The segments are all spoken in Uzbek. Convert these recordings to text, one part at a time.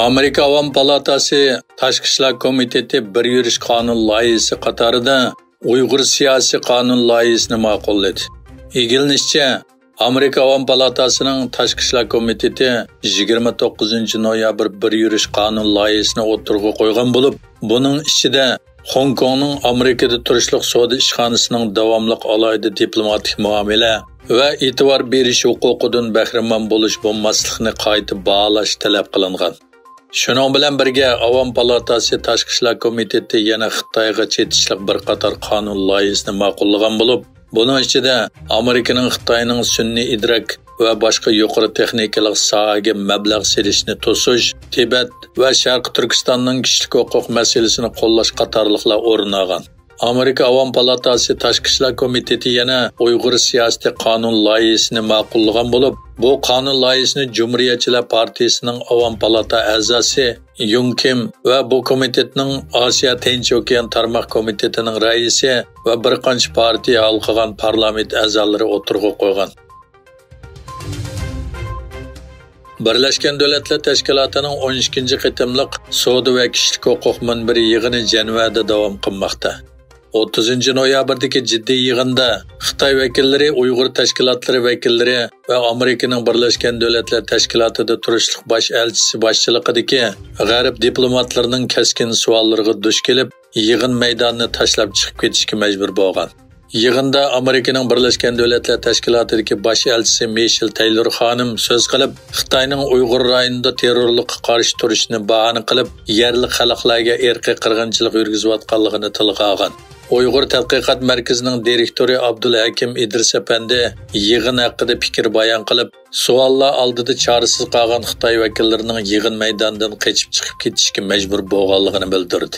Amerika Avam Palatası Tashqi ishlar komiteti bir yurish qonun loyihasi qatorida Uyg'ur siyosiy qonun loyihasini ma'qulladi. Egilinishcha, Amerika Avam Palatasining Tashqi ishlar komiteti 29 noyabr bir yurish qonun loyihasini o'tirg'i qo'ygan bo'lib, buning ichida Hong Kongning Amerikada turishliq savdo ishxonasining davomliq alohida diplomatik muomala va e'tibor berish huquqidan bahramand bo'lish bo'lmaslikni qayta baholash talab qilingan. Shuning bilan birga Avam Palatasi Tashqi ishlar komiteti yana Xitoyga chetishliq bir qator qonun loyihasini ma'qullagan bo'lib, buning ichida Amerikaning Xitoyning sun'iy idrak va boshqa yuqori texnikalik sohaga mablag' selishni to'sish, Tibet va Sharqi Turkistonning kishilik huquq masalasini qo'llash qatorliqlar o'rin olgan. Amerika Avam Palatasi Tashqi ishlar komiteti yana Uyg'ur siyosiy qonun loyihasini ma'qullagan bo'lib, bu qonun loyihasini Cumhuriyetçiler Partiyasining Avam Palata a'zosi Yung Kim va bu komitetning Osiyo Tinch okean tarmoq komitetining raisi va bir qancha partiya halqagan parlament a'zolari o'tirg'i qo'ygan. Birlashgan Davlatlar Tashkilotining 12-chi qitimliq savdo va kishilik huquq minbari yig'ini Jenevada davom qilmoqda. 30 noyabrdagi jiddiy yig'inda Xitoy vakillari, Uyg'ur tashkilotlari vakillari va Amerikaning Birlashgan Davlatlar Tashkilotida turishliq bosh elchisi boshchiligidagi g'arb diplomatlarining kaskin savollariga duch kelib, yig'in maydonini tashlab chiqib ketishga majbur bo'lgan. Yig'inda Amerikaning Birlashgan Davlatlar Tashkilotidagi bosh elchisi Michelle Taylor xonim so'z qilib, Xitoyning Uyg'ur rayonida terrorlikqa qarshi turishni bahona qilib, yerli xalqlarga irqiy qirg'inchilik yurgizayotganligini tilga olgan. Uyg'ur tadqiqot markazining direktori Abdulhakim Idris Apandi yig'in haqida fikr bayon qilib, savollar oldida chorasiz qolgan Xitoy vakillarining yig'in maydonidan qochib chiqib ketishga majbur bo'lganligini bildirdi.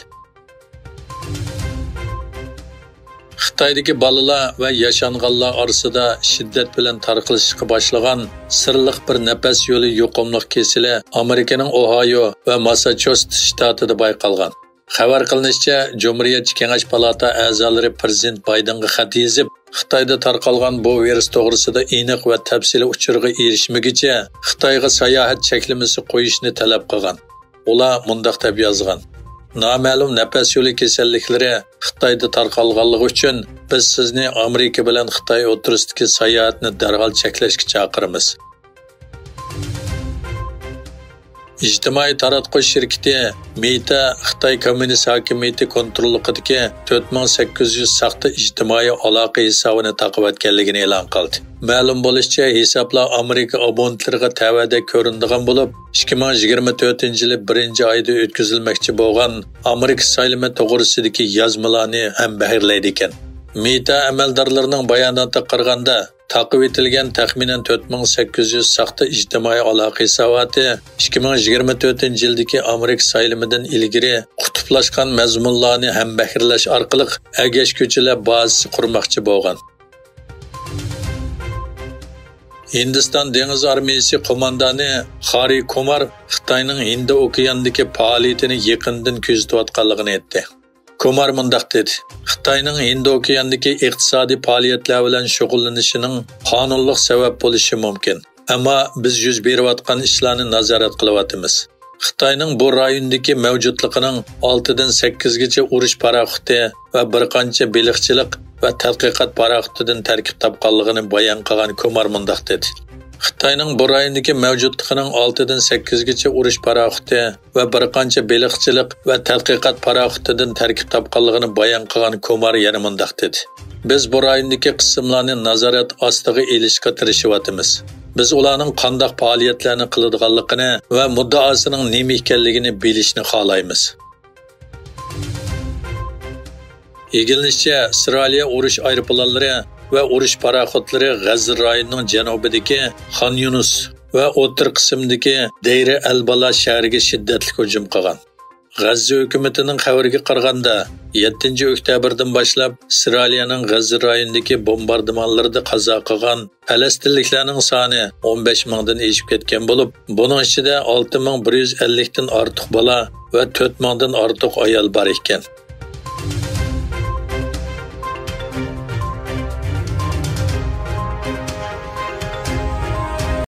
Xitoydagi bolalar va yashanganlar orasida shiddat bilan tarqalishga boshlagan sirliq bir nafas yo'li yuqumliq kesili Amerikaning Ohio va Massachusetts shtatida bayqalgan. Xabar qilinishicha, Cumhuriyetçi Kengash Palata a'zolari Prezident Baydenga xat yozib, Xitoyda tarqalgan bu virus to'g'risida aniq va tafsiliy uchurga erishmaguncha Xitoyga sayohat cheklamasi qo'yishni talab qilgan. Ular mundaq deb yozgan: Noma'lum nafas yo'li kasalliklari Xitoyda tarqalganligi uchun biz sizni Amerika bilan Xitoy o'rtasidagi sayohatni darhol cheklashga chaqiramiz. İctimai taratqush shirkati Meta Xitoy Kommunist hokimiyati kontrolidagi 4800 saxta ijtimoiy aloqa hisobini taqib etganligini e'lon qildi. Ma'lum bo'lishicha, hisoblar Amerika abonentlariga tavada ko'rinadigan bo'lib, 2024-yil 1-oyda o'tkazilmoqchi bo'lgan Amerika saylami to'g'risidagi yozmalarni ham bahrlaydi ekan. Meta amaldorlarining bayonotiga qaraganda, taqib etilgan taxminan 4800 saxta ijtimoiy aloqa hisoboti 2024-yildagi Amerika saylamidan ilgari qutublashgan mazmunlarni ham bahrlash orqali agashguchilar bazasi qurmoqchi bo'lgan. Hindiston dengiz armiyasi qo'mondoni Hari Kumar Xitoyning Hind okeanidagi faoliyatini yaqindan kuzatayotganligini aytdi. Kumar mundaq dedi: Xitoyning Hind okeanidagi iqtisodiy faoliyatlar bilan shug'ullanishining qonunliq sabab bo'lishi mumkin. Ammo biz yuz berayotgan ishlarni nazorat qilyapmiz. Xitoyning bu rayondagi mavjudligining 6dan 8 gacha urush paraxoti va bir qancha beliqchilik va tadqiqot paraxotidan tarkib topganligini bayon qilgan Kumar mundaq dedi: Xitoyning bu rayondagi mavjudligining 6dan 8 gacha urush paraxoti va bir qancha beliqchilik va tadqiqot paraxotidan tarkib topganligini bayon qilgan Kumar yana mundaq dedi: Biz bu rayondagi qismlarni nazorat ostiga olishga tirishyapmiz. Biz ularning qanday faoliyatlarni qiladiganligini va muddaosining nima ekanligini bilishni xohlaymiz. Egilinishcha, Isroiliya urush aeroplanlari va urush paraxotlari G'azza rayonining janubidagi Xon Yunus va o'tir qismidagi Deyr al-Bala shahriga shiddatli hujum qilgan. G'azza hukumatining xabariga qaraganda 7-oktyabrdan boshlab Isroiliyaning G'azza rayonidagi bombardimonlarida qazo qilgan falastinliklarning soni 15 mingdan oshib ketgan bo'lib, buning ichida 6150 dan ortiq bola va 4 mingdan ortiq ayol bor ekan.